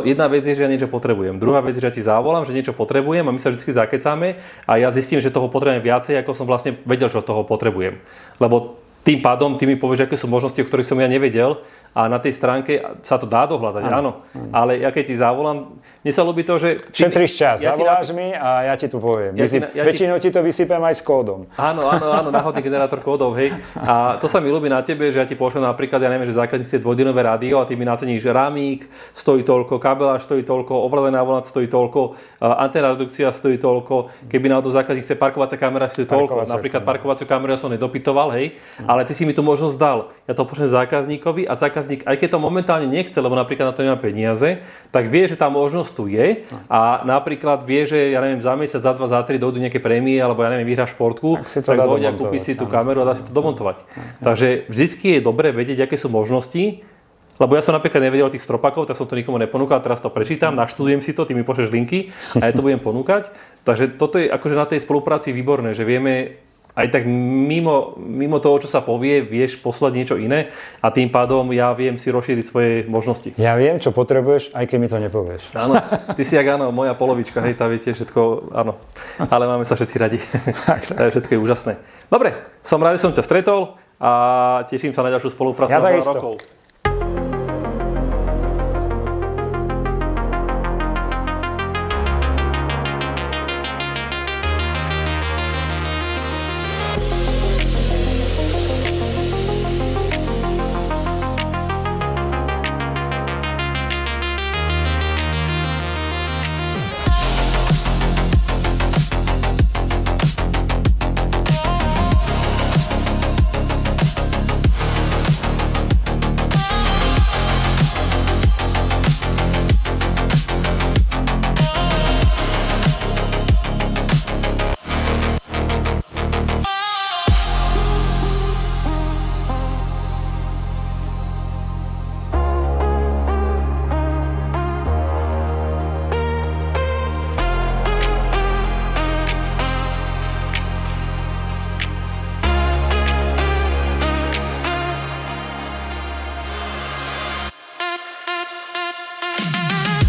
jedna vec je, že ja niečo potrebujem. Druhá vec je, že ja ti zavolám, že niečo potrebujem a my sa vždy zakecáme a ja zistím, že toho potrebujem viacej, ako som vlastne vedel, čo toho potrebujem. Lebo tým pádom ty mi povieš, aké sú možnosti, o ktorých som ja nevedel a na tej stránke sa to dá dohľadať, áno. Ale ja keď ti zavolám, mne sa ľúbi to, že... Šetríš čas, zavoláš mi a ja ti to poviem. Väčšinou ti to vysypem aj s kódom. Áno, náhodný generátor kódov, hej. A to sa mi ľúbi na tebe, že ja ti pošlem napríklad, ja neviem, že zákazník chce dvojdinové rádio a ty mi naceníš rámik, stojí toľko, kabeláž stojí toľko, ovládaný volant stojí toľko, anténna redukcia stojí toľko, keby náhodou zákazník chce parkovacia kamera stojí toľko, napríklad parkovaciu kameru ja som nedopytoval, hej, ale ty si mi tú možnosť dal. Ja to pošlem zákazníkovi a zákazník, aj keď to momentálne nechce, lebo napríklad na to nemá peniaze, tak vie, že tá možnosť tu je a napríklad vie, že ja neviem, za mesiac, za 2, za 3 dojdú nejaké prémie alebo ja neviem, vyhrá športku, tak dojde a kúpi si tú kameru a dá si to domontovať. Takže vždycky je dobré vedieť, aké sú možnosti. Lebo ja som napríklad nevedel o tých stropakov, tak som to nikomu neponúkal, teraz to prečítam, naštudujem si to, ty mi pošleš linky a ja to budem ponúkať. Takže toto je akože na tej spolupráci výborné, že vieme aj tak mimo toho, čo sa povie, vieš poslať niečo iné a tým pádom ja viem si rozšíriť svoje možnosti. Ja viem, čo potrebuješ, aj keď mi to nepovieš. Áno, ty si moja polovička, hej, tá viete všetko, áno, ale máme sa všetci radi. Všetko je úžasné. Dobre, som rád, že som ťa stretol a teším sa na ďalšiu spoluprácu na 2 rokov.